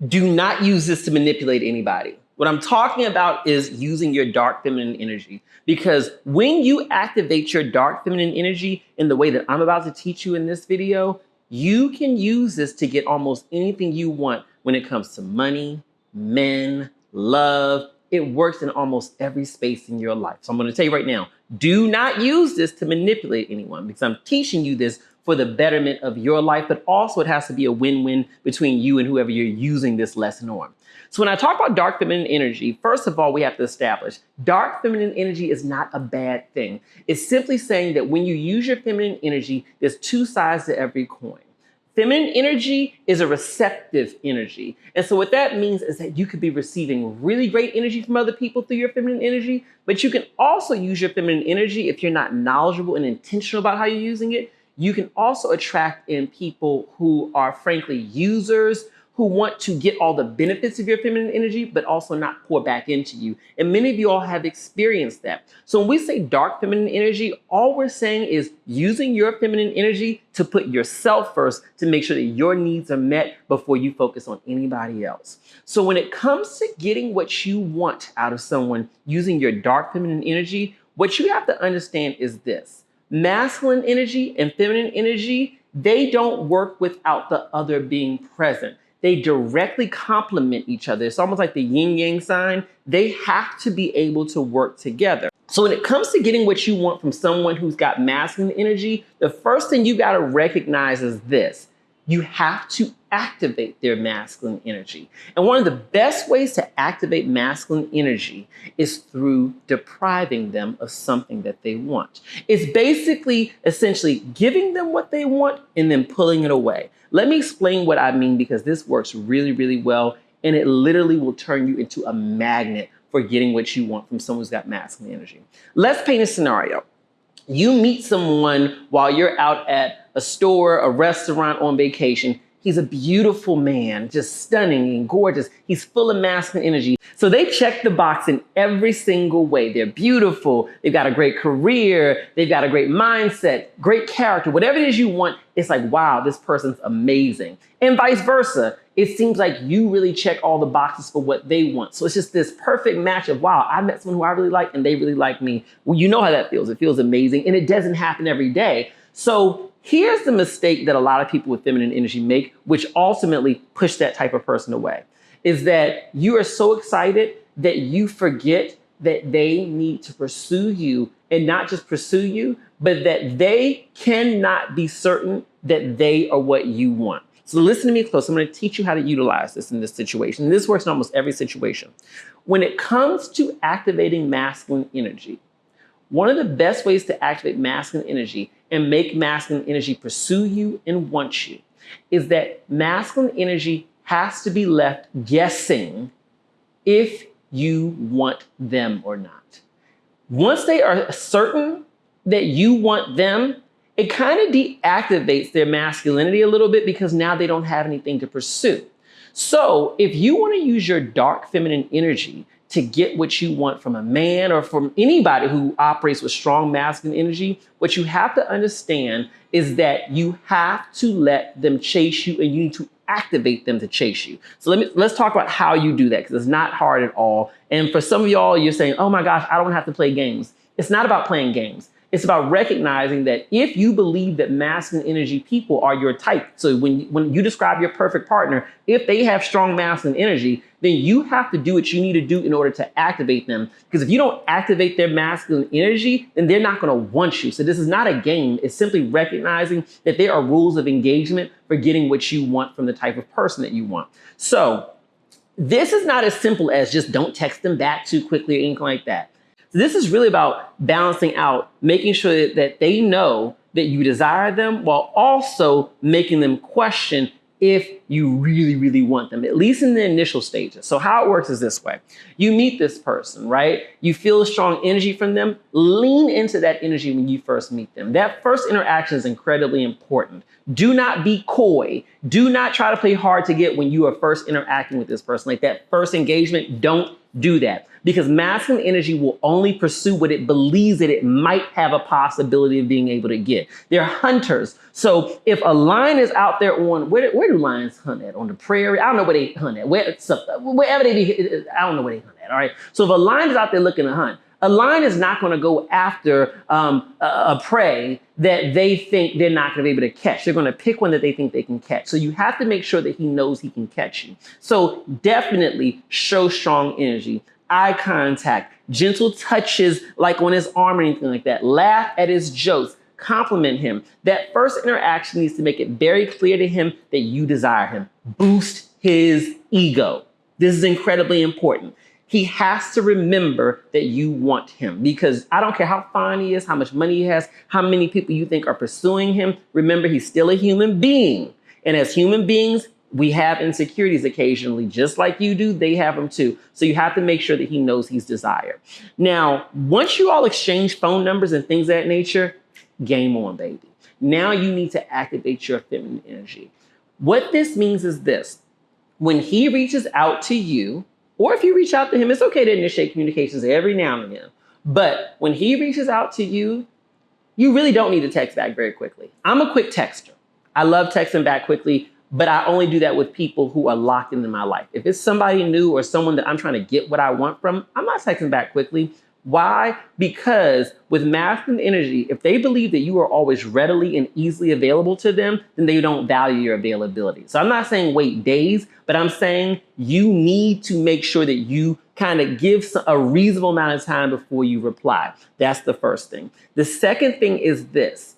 Do not use this to manipulate anybody. What I'm talking about is using your dark feminine energy, because when you activate your dark feminine energy in the way that I'm about to teach you in this video, you can use this to get almost anything you want when it comes to money, men, love. It works in almost every space in your life. So I'm going to tell you right now, do not use this to manipulate anyone, because I'm teaching you this for the betterment of your life, but also it has to be a win-win between you and whoever you're using this lesson on. So when I talk about dark feminine energy, first of all, we have to establish dark feminine energy is not a bad thing. It's simply saying that when you use your feminine energy, there's two sides to every coin. Feminine energy is a receptive energy. And so what that means is that you could be receiving really great energy from other people through your feminine energy, but you can also use your feminine energy if you're not knowledgeable and intentional about how you're using it. You can also attract in people who are frankly users, who want to get all the benefits of your feminine energy, but also not pour back into you. And many of you all have experienced that. So when we say dark feminine energy, all we're saying is using your feminine energy to put yourself first, to make sure that your needs are met before you focus on anybody else. So when it comes to getting what you want out of someone using your dark feminine energy, what you have to understand is this. Masculine energy and feminine energy, they don't work without the other being present. They directly complement each other. It's almost like the yin yang sign. They have to be able to work together. So when it comes to getting what you want from someone who's got masculine energy, the first thing you got to recognize is this. You have to activate their masculine energy. And one of the best ways to activate masculine energy is through depriving them of something that they want. It's basically, essentially giving them what they want and then pulling it away. Let me explain what I mean, because this works really, really well, and it literally will turn you into a magnet for getting what you want from someone who's got masculine energy. Let's paint a scenario. You meet someone while you're out at a store, a restaurant, on vacation. He's a beautiful man, just stunning and gorgeous. He's full of masculine energy. So they check the box in every single way. They're beautiful. They've got a great career. They've got a great mindset, great character. Whatever it is you want, it's like, wow, this person's amazing. And vice versa. It seems like you really check all the boxes for what they want. So it's just this perfect match of, wow, I met someone who I really like and they really like me. Well, you know how that feels. It feels amazing. And it doesn't happen every day. So here's the mistake that a lot of people with feminine energy make, which ultimately push that type of person away, is that you are so excited that you forget that they need to pursue you, and not just pursue you, but that they cannot be certain that they are what you want. So listen to me close. I'm going to teach you how to utilize this in this situation. This works in almost every situation. When it comes to activating masculine energy, one of the best ways to activate masculine energy and make masculine energy pursue you and want you is that masculine energy has to be left guessing if you want them or not. Once they are certain that you want them, it kind of deactivates their masculinity a little bit, because now they don't have anything to pursue. So if you want to use your dark feminine energy to get what you want from a man or from anybody who operates with strong masculine energy, what you have to understand is that you have to let them chase you, and you need to activate them to chase you. So let's talk about how you do that, because it's not hard at all. And for some of y'all, you're saying, oh my gosh, I don't have to play games. It's not about playing games. It's about recognizing that if you believe that masculine energy people are your type, so when you describe your perfect partner, if they have strong masculine energy, then you have to do what you need to do in order to activate them. Because if you don't activate their masculine energy, then they're not going to want you. So this is not a game. It's simply recognizing that there are rules of engagement for getting what you want from the type of person that you want. So this is not as simple as just don't text them back too quickly or anything like that. So this is really about balancing out, making sure that they know that you desire them, while also making them question if you really, really want them, at least in the initial stages. So how it works is this way. You meet this person, right? You feel a strong energy from them. Lean into that energy when you first meet them. That first interaction is incredibly important. Do not be coy. Do not try to play hard to get when you are first interacting with this person. Like that first engagement, don't do that, because masculine energy will only pursue what it believes that it might have a possibility of being able to get. They're hunters. So if a lion is out there on, where do lions hunt at? On the prairie? I don't know where they hunt at. Wherever they be, I don't know where they hunt at, all right? So if a lion is out there looking to hunt, a lion is not going to go after a prey that they think they're not going to be able to catch. They're going to pick one that they think they can catch. So you have to make sure that he knows he can catch you. So definitely show strong energy, eye contact, gentle touches like on his arm or anything like that. Laugh at his jokes. Compliment him. That first interaction needs to make it very clear to him that you desire him. Boost his ego. This is incredibly important. He has to remember that you want him, because I don't care how fine he is, how much money he has, how many people you think are pursuing him. Remember, he's still a human being. And as human beings, we have insecurities occasionally, just like you do, they have them too. So you have to make sure that he knows he's desired. Now, once you all exchange phone numbers and things of that nature, game on, baby. Now you need to activate your feminine energy. What this means is this: when he reaches out to you, or if you reach out to him, it's okay to initiate communications every now and then. But when he reaches out to you, you really don't need to text back very quickly. I'm a quick texter. I love texting back quickly, but I only do that with people who are locked into my life. If it's somebody new or someone that I'm trying to get what I want from, I'm not texting back quickly. Why? Because with masculine energy, if they believe that you are always readily and easily available to them, then they don't value your availability. So I'm not saying wait days, but I'm saying you need to make sure that you kind of give a reasonable amount of time before you reply. That's the first thing. The second thing is this: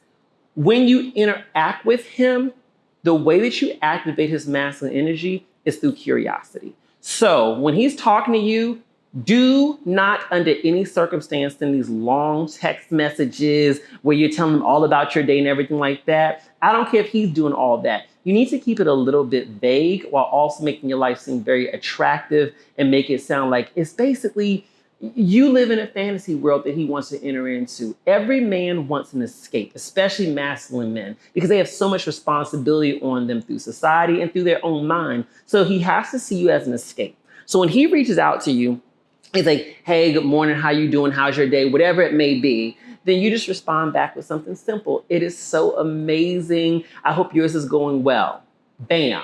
when you interact with him, the way that you activate his masculine energy is through curiosity. So when he's talking to you, do not under any circumstance send these long text messages where you're telling him all about your day and everything like that. I don't care if he's doing all that. You need to keep it a little bit vague while also making your life seem very attractive and make it sound like it's basically you live in a fantasy world that he wants to enter into. Every man wants an escape, especially masculine men, because they have so much responsibility on them through society and through their own mind. So he has to see you as an escape. So when he reaches out to you, it's like, hey, good morning, how you doing? How's your day? Whatever it may be. Then you just respond back with something simple. It is so amazing. I hope yours is going well. Bam.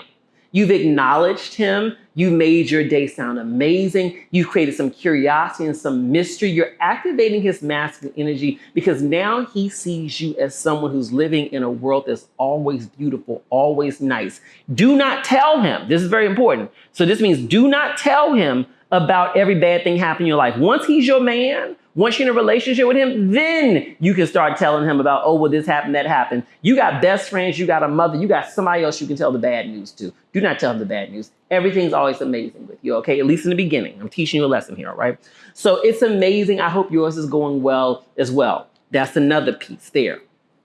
You've acknowledged him. You made your day sound amazing. You've created some curiosity and some mystery. You're activating his masculine energy because now he sees you as someone who's living in a world that's always beautiful, always nice. Do not tell him. This is very important. So this means do not tell him about every bad thing happening in your life. Once he's your man, once you're in a relationship with him, then you can start telling him about, oh, well, this happened, that happened. You got best friends, you got a mother, you got somebody else you can tell the bad news to. Do not tell him the bad news. Everything's always amazing with you, okay? At least in the beginning. I'm teaching you a lesson here, all right? So it's amazing. I hope yours is going well as well. That's another piece there.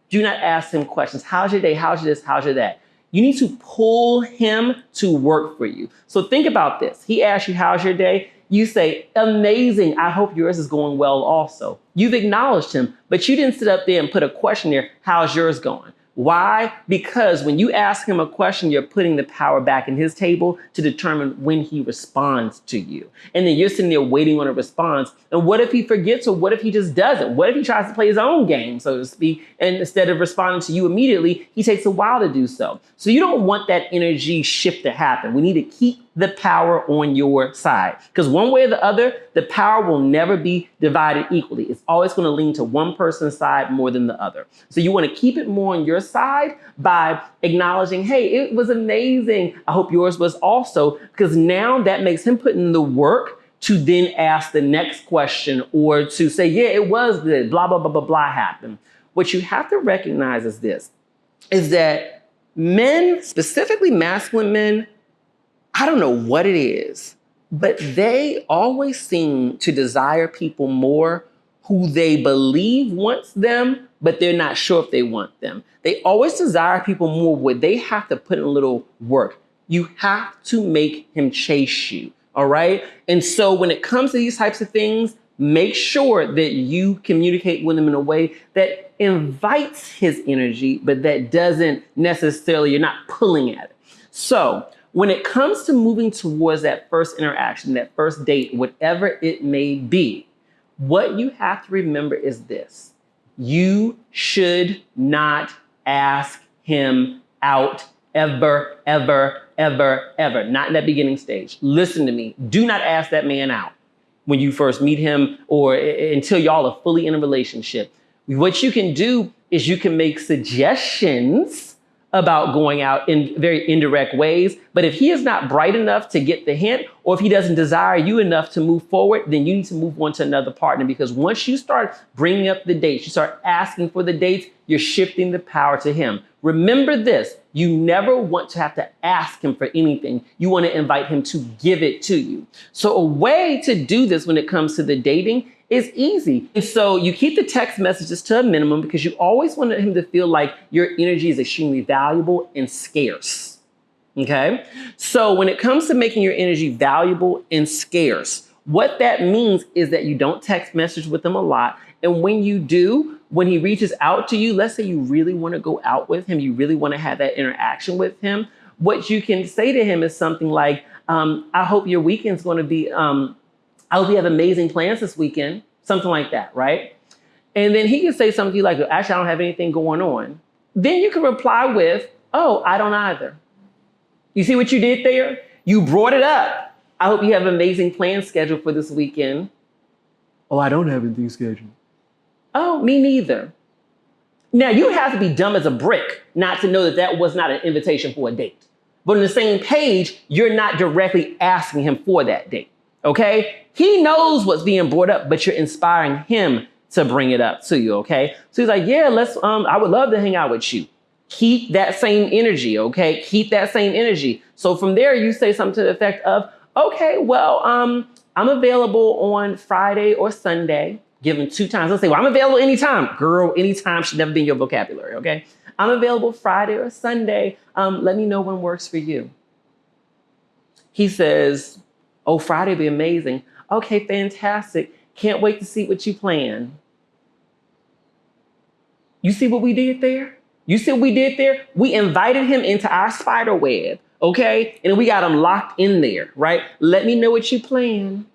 Do not ask him questions. How's your day? How's your this? How's your that? You need to pull him to work for you. So think about this. He asks you, how's your day? You say, amazing. I hope yours is going well also. You've acknowledged him, but you didn't sit up there and put a question there. How's yours going? Why? Because when you ask him a question, you're putting the power back in his table to determine when he responds to you. And then you're sitting there waiting on a response. And what if he forgets, or what if he just doesn't? What if he tries to play his own game, so to speak, and instead of responding to you immediately, he takes a while to do so. So you don't want that energy shift to happen. We need to keep the power on your side, because one way or the other, the power will never be divided equally. It's always going to lean to one person's side more than the other. So you want to keep it more on your side by acknowledging, hey, it was amazing. I hope yours was also, because now that makes him put in the work to then ask the next question, or to say, yeah, it was good, blah, blah, blah, blah, blah happened. What you have to recognize is this, is that men, specifically masculine men, I don't know what it is, but they always seem to desire people more who they believe wants them, but they're not sure if they want them. They always desire people more where they have to put in a little work. You have to make him chase you, all right? And so when it comes to these types of things, make sure that you communicate with him in a way that invites his energy, but that doesn't necessarily, you're not pulling at it. So When it comes to moving towards that first interaction, that first date, whatever it may be, what you have to remember is this. You should not ask him out ever, ever, ever, ever. Not in that beginning stage. Listen to me. Do not ask that man out when you first meet him or until y'all are fully in a relationship. What you can do is you can make suggestions about going out in very indirect ways. But if he is not bright enough to get the hint, or if he doesn't desire you enough to move forward, then you need to move on to another partner. Because once you start bringing up the dates, you start asking for the dates, you're shifting the power to him. Remember this, you never want to have to ask him for anything. You want to invite him to give it to you. So a way to do this when it comes to the dating is easy. And so you keep the text messages to a minimum because you always want him to feel like your energy is extremely valuable and scarce. Okay? So when it comes to making your energy valuable and scarce, what that means is that you don't text message with him a lot. And when you do, when he reaches out to you, let's say you really want to go out with him, you really want to have that interaction with him, what you can say to him is something like, I hope your weekend's going to be, I hope you have amazing plans this weekend, something like that, right? And then he can say something to you like, actually, I don't have anything going on. Then you can reply with, oh, I don't either. You see what you did there? You brought it up. I hope you have amazing plans scheduled for this weekend. Oh, I don't have anything scheduled. Oh, me neither. Now, you have to be dumb as a brick not to know that that was not an invitation for a date. But on the same page, you're not directly asking him for that date. Okay? He knows what's being brought up, but you're inspiring him to bring it up to you. Okay? So he's like, yeah, I would love to hang out with you. Keep that same energy. Okay? Keep that same energy. So from there, you say something to the effect of, okay, well, I'm available on Friday or Sunday. Give him 2 times. Let's say, well, I'm available anytime. Girl, anytime should never be in your vocabulary. Okay? I'm available Friday or Sunday. Let me know when works for you. He says, oh, Friday would be amazing. Okay, fantastic. Can't wait to see what you plan. You see what we did there? You see what we did there? We invited him into our spider web, okay? And we got him locked in there, right? Let me know what you plan.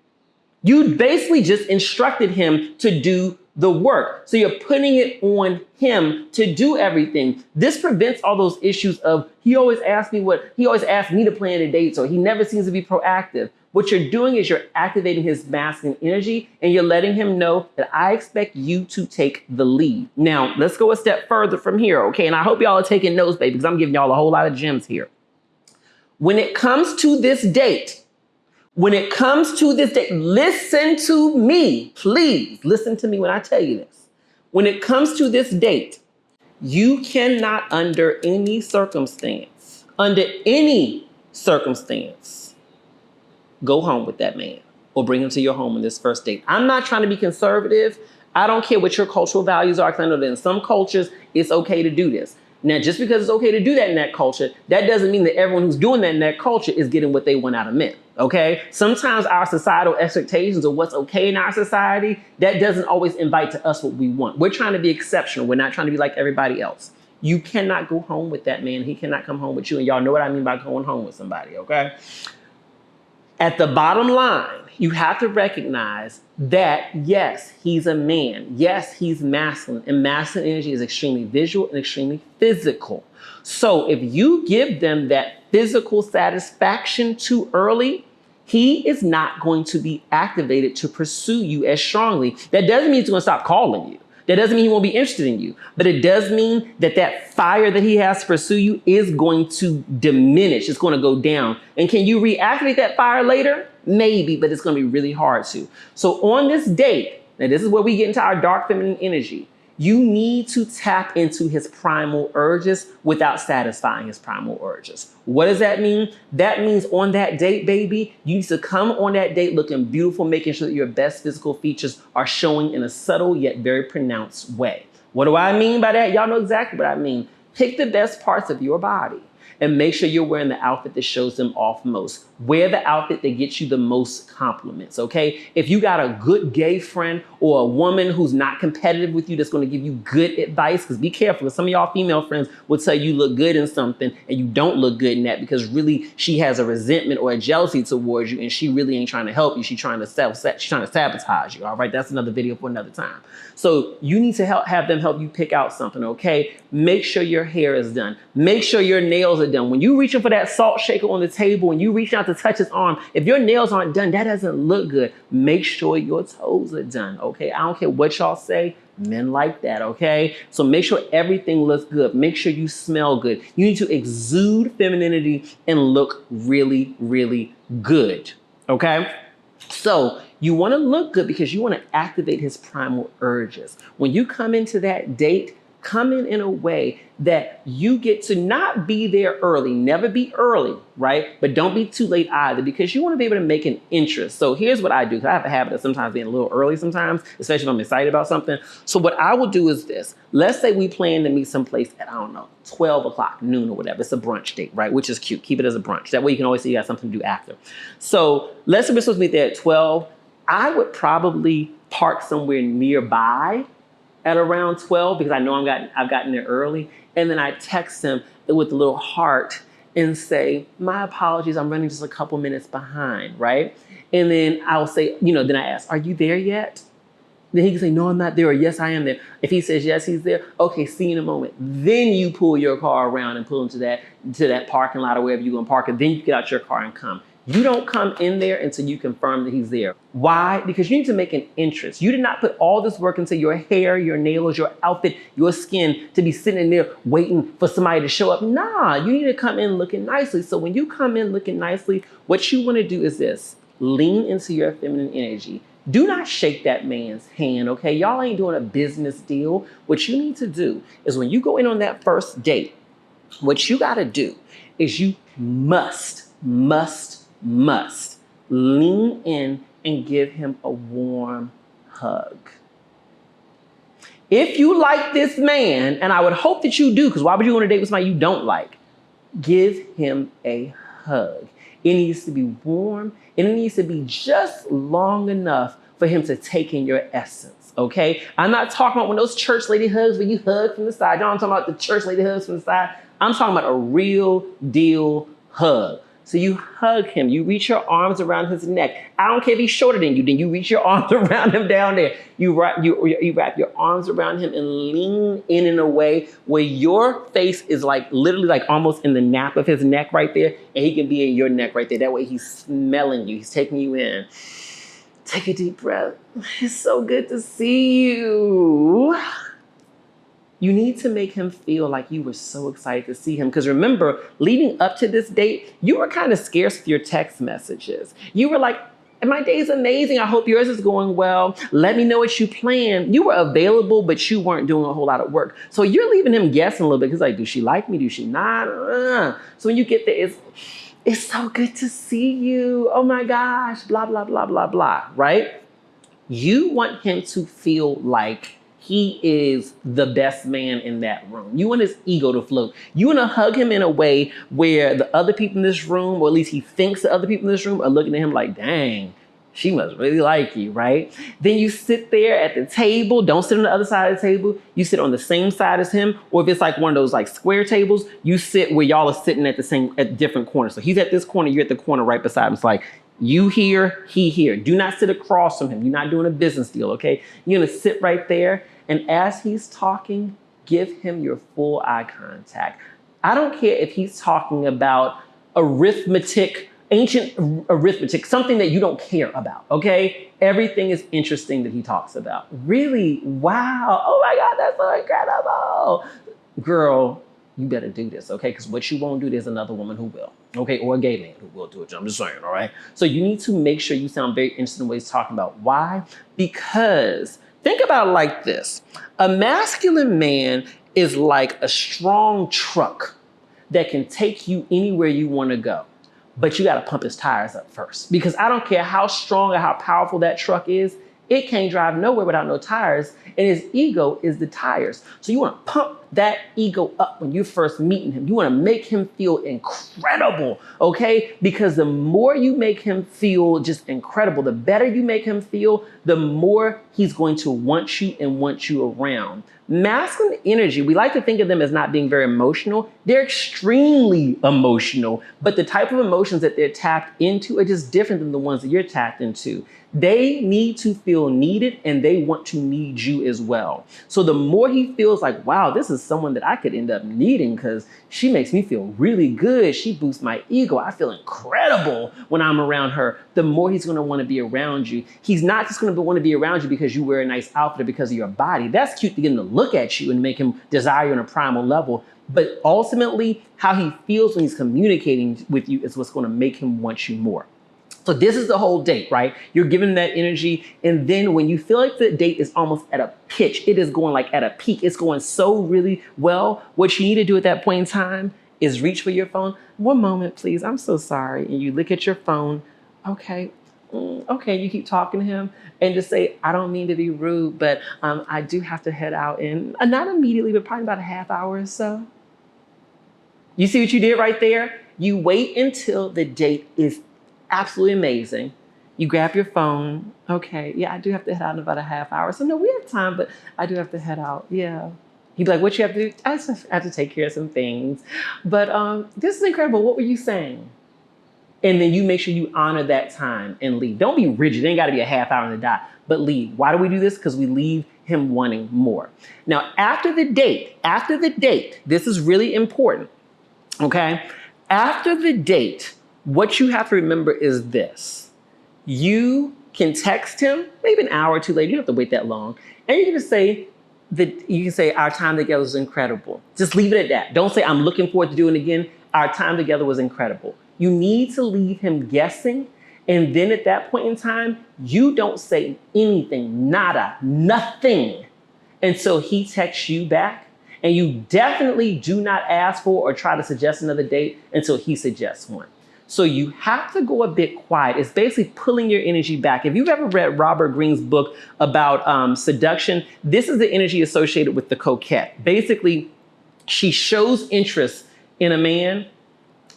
You basically just instructed him to do the work. So you're putting it on him to do everything. This prevents all those issues of he always asks me to plan the dates, or he never seems to be proactive. What you're doing is you're activating his masculine energy and you're letting him know that I expect you to take the lead. Now, let's go a step further from here, okay? And I hope y'all are taking notes, baby, because I'm giving y'all a whole lot of gems here. When it comes to this date, listen to me, please. Listen to me when I tell you this. When it comes to this date, you cannot under any circumstance, go home with that man or bring him to your home on this first date. I'm not trying to be conservative. I don't care what your cultural values are, because I know that in some cultures, it's okay to do this. Now, just because it's okay to do that in that culture, that doesn't mean that everyone who's doing that in that culture is getting what they want out of men, okay? Sometimes our societal expectations of what's okay in our society, that doesn't always invite to us what we want. We're trying to be exceptional. We're not trying to be like everybody else. You cannot go home with that man. He cannot come home with you. And y'all know what I mean by going home with somebody, okay? At the bottom line, you have to recognize that, yes, he's a man. Yes, he's masculine. And masculine energy is extremely visual and extremely physical. So if you give them that physical satisfaction too early, he is not going to be activated to pursue you as strongly. That doesn't mean he's going to stop calling you. That doesn't mean he won't be interested in you, but it does mean that that fire that he has to pursue you is going to diminish. It's going to go down. And can you reactivate that fire later? Maybe, but it's going to be really hard to. So on this date, now this is where we get into our dark feminine energy. You need to tap into his primal urges without satisfying his primal urges. What does that mean? That means on that date, baby, you need to come on that date looking beautiful, making sure that your best physical features are showing in a subtle yet very pronounced way. What do I mean by that? Y'all know exactly what I mean. Pick the best parts of your body. And make sure you're wearing the outfit that shows them off most. Wear the outfit that gets you the most compliments, okay? If you got a good gay friend or a woman who's not competitive with you that's gonna give you good advice, because be careful, because some of y'all female friends will tell you look good in something and you don't look good in that, because really she has a resentment or a jealousy towards you and she really ain't trying to help you. She's trying to sabotage you, all right? That's another video for another time. So you need to have them help you pick out something, okay? Make sure your hair is done. Make sure your nails are done. When you reaching for that salt shaker on the table and you reach out to touch his arm, if your nails aren't done, that doesn't look good. Make sure your toes are done, okay? I don't care what y'all say. Men like that, okay? So make sure everything looks good. Make sure you smell good. You need to exude femininity and look really, really good, okay? So you want to look good because you want to activate his primal urges. When you come into that date, come in a way that you get to not be there early. Never be early, right? But don't be too late either, because you want to be able to make an interest. So here's what I do, because I have a habit of sometimes being a little early sometimes, especially if I'm excited about something. So what I will do is this. Let's say we plan to meet someplace at, I don't know, 12 o'clock, noon or whatever. It's a brunch date, right? Which is cute. Keep it as a brunch. That way you can always see you got something to do after. So let's say we're supposed to meet there at 12. I would probably park somewhere nearby at around 12, because I know I've gotten there early. And then I text him with a little heart and say, my apologies, I'm running just a couple minutes behind, right? And then I'll say, then I ask, are you there yet? Then he can say, no, I'm not there, or yes, I am there. If he says, yes, he's there, okay, see you in a moment. Then you pull your car around and pull into that parking lot or wherever you're gonna park it. Then you get out your car and come. You don't come in there until you confirm that he's there. Why? Because you need to make an interest. You did not put all this work into your hair, your nails, your outfit, your skin to be sitting in there waiting for somebody to show up. Nah, you need to come in looking nicely. So when you come in looking nicely, what you want to do is this. Lean into your feminine energy. Do not shake that man's hand, okay? Y'all ain't doing a business deal. What you need to do is when you go in on that first date, what you got to do is you must lean in and give him a warm hug. If you like this man, and I would hope that you do, because why would you go on a date with somebody you don't like? Give him a hug. It needs to be warm, and it needs to be just long enough for him to take in your essence, okay? I'm not talking about one of those church lady hugs where you hug from the side. I'm talking about the church lady hugs from the side. I'm talking about a real deal hug. So you hug him, you reach your arms around his neck. I don't care if he's shorter than you, then you reach your arms around him down there. You wrap your arms around him and lean in a way where your face is literally almost in the nape of his neck right there, and he can be in your neck right there. That way he's smelling you, he's taking you in. Take a deep breath. It's so good to see you. You need to make him feel like you were so excited to see him. Because remember, leading up to this date, you were kind of scarce with your text messages. You were like, my day's amazing. I hope yours is going well. Let me know what you plan. You were available, but you weren't doing a whole lot of work. So you're leaving him guessing a little bit. He's like, does she like me? Does she not? So when you get there, it's so good to see you. Oh my gosh, blah, blah, blah, blah, blah, right? You want him to feel like he is the best man in that room. You want his ego to float. You want to hug him in a way where the other people in this room, or at least he thinks the other people in this room, are looking at him like, dang, she must really like you, right? Then you sit there at the table. Don't sit on the other side of the table. You sit on the same side as him. Or if it's one of those square tables, you sit where y'all are sitting at different corners. So he's at this corner, you're at the corner right beside him. It's like, you here, he here. Do not sit across from him. You're not doing a business deal, okay? You're gonna sit right there, and as he's talking, give him your full eye contact. I don't care if he's talking about ancient arithmetic, something that you don't care about, okay? Everything is interesting that he talks about. Really? Wow. Oh my God, that's so incredible. Girl, you better do this, okay? Because what you won't do, there's another woman who will, okay? Or a gay man who will do it. I'm just saying, all right? So you need to make sure you sound very interested in what he's talking about. Why? Because think about it like this. A masculine man is like a strong truck that can take you anywhere you want to go. But you got to pump his tires up first. Because I don't care how strong or how powerful that truck is, it can't drive nowhere without no tires. And his ego is the tires. So you want to pump that ego up when you're first meeting him. You want to make him feel incredible, okay? Because the more you make him feel just incredible, the better you make him feel, the more he's going to want you and want you around. Masculine energy, we like to think of them as not being very emotional. They're extremely emotional, but the type of emotions that they're tapped into are just different than the ones that you're tapped into. They need to feel needed and they want to need you as well. So the more he feels like, wow, this is someone that I could end up needing because she makes me feel really good. She boosts my ego. I feel incredible when I'm around her. The more he's going to want to be around you. He's not just going to want to be around you because you wear a nice outfit or because of your body. That's cute to get him to look at you and make him desire you on a primal level. But ultimately, how he feels when he's communicating with you is what's going to make him want you more. So this is the whole date, right? You're giving that energy. And then when you feel like the date is almost at a pitch, it is going like at a peak. It's going so really well. What you need to do at that point in time is reach for your phone. One moment, please. I'm so sorry. And you look at your phone. Okay. Okay. You keep talking to him and just say, I don't mean to be rude, but I do have to head out in, not immediately, but probably about a half hour or so. You see what you did right there? You wait until the date is absolutely amazing. You grab your phone. Okay, yeah, I do have to head out in about a half hour. So no, we have time, but I do have to head out. Yeah. He'd be like, what you have to do? I just have to take care of some things. But this is incredible. What were you saying? And then you make sure you honor that time and leave. Don't be rigid. It ain't got to be a half hour on the dot, but leave. Why do we do this? Because we leave him wanting more. Now, after the date, this is really important. Okay. After the date, what you have to remember is this. You can text him maybe an hour or two later. You don't have to wait that long. And you can just say our time together was incredible. Just leave it at that. Don't say I'm looking forward to doing it again. Our time together was incredible. You need to leave him guessing. And then at that point in time, you don't say anything, nada, nothing until he texts you back. And you definitely do not ask for or try to suggest another date until he suggests one. So you have to go a bit quiet. It's basically pulling your energy back. If you've ever read Robert Greene's book about seduction, this is the energy associated with the coquette. Basically, she shows interest in a man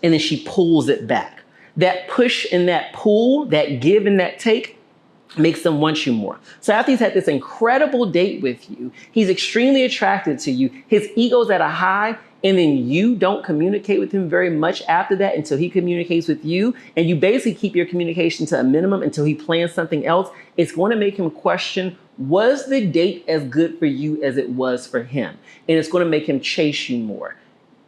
and then she pulls it back. That push and that pull, that give and that take, makes them want you more. So after he's had this incredible date with you, he's extremely attracted to you, his ego's at a high, and then you don't communicate with him very much after that until he communicates with you, and you basically keep your communication to a minimum until he plans something else, it's going to make him question, was the date as good for you as it was for him? And it's going to make him chase you more.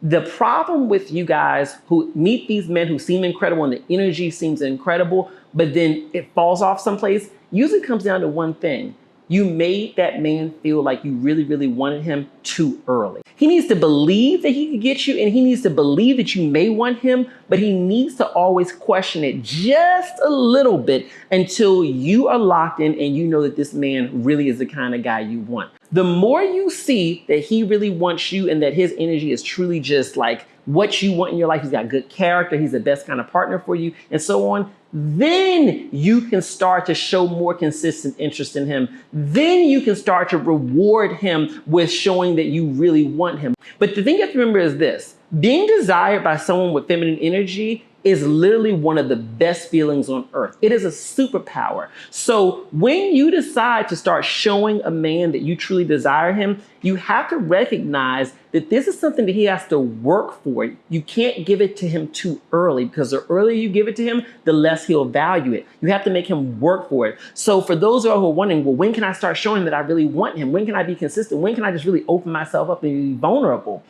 The problem with you guys who meet these men who seem incredible and the energy seems incredible, but then it falls off someplace, usually comes down to one thing. You made that man feel like you really, really wanted him too early. He needs to believe that he could get you, and he needs to believe that you may want him, but he needs to always question it just a little bit until you are locked in and you know that this man really is the kind of guy you want. The more you see that he really wants you and that his energy is truly just like what you want in your life, he's got good character, he's the best kind of partner for you, and so on, then you can start to show more consistent interest in him. Then you can start to reward him with showing that you really want him. But the thing you have to remember is this: being desired by someone with feminine energy is literally one of the best feelings on earth. It is a superpower. So when you decide to start showing a man that you truly desire him, you have to recognize that this is something that he has to work for. You can't give it to him too early, because the earlier you give it to him, the less he'll value it. You have to make him work for it. So for those who are wondering, well, when can I start showing that I really want him? When can I be consistent? When can I just really open myself up and be vulnerable?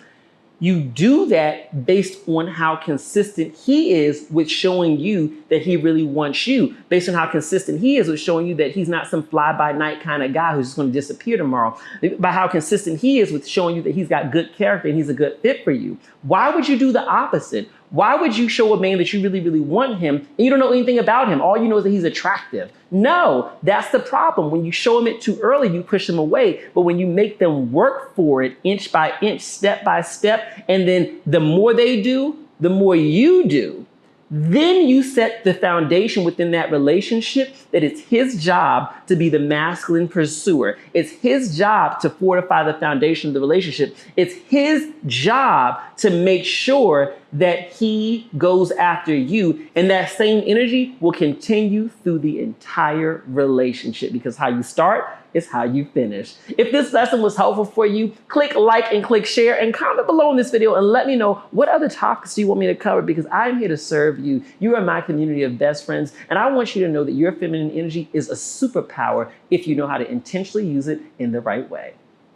You do that based on how consistent he is with showing you that he really wants you, based on how consistent he is with showing you that he's not some fly-by-night kind of guy who's just going to disappear tomorrow, by how consistent he is with showing you that he's got good character and he's a good fit for you. Why would you do the opposite? Why would you show a man that you really, really want him and you don't know anything about him? All you know is that he's attractive. No, that's the problem. When you show him it too early, you push him away. But when you make them work for it inch by inch, step by step, and then the more they do, the more you do, Then you set the foundation within that relationship that it's his job to be the masculine pursuer. It's his job to fortify the foundation of the relationship. It's his job to make sure that he goes after you. And that same energy will continue through the entire relationship, because how you start is how you finish. If this lesson was helpful for you, click like and click share and comment below in this video and let me know what other topics you want me to cover, because I'm here to serve you. You are my community of best friends, and I want you to know that your feminine energy is a superpower if you know how to intentionally use it in the right way.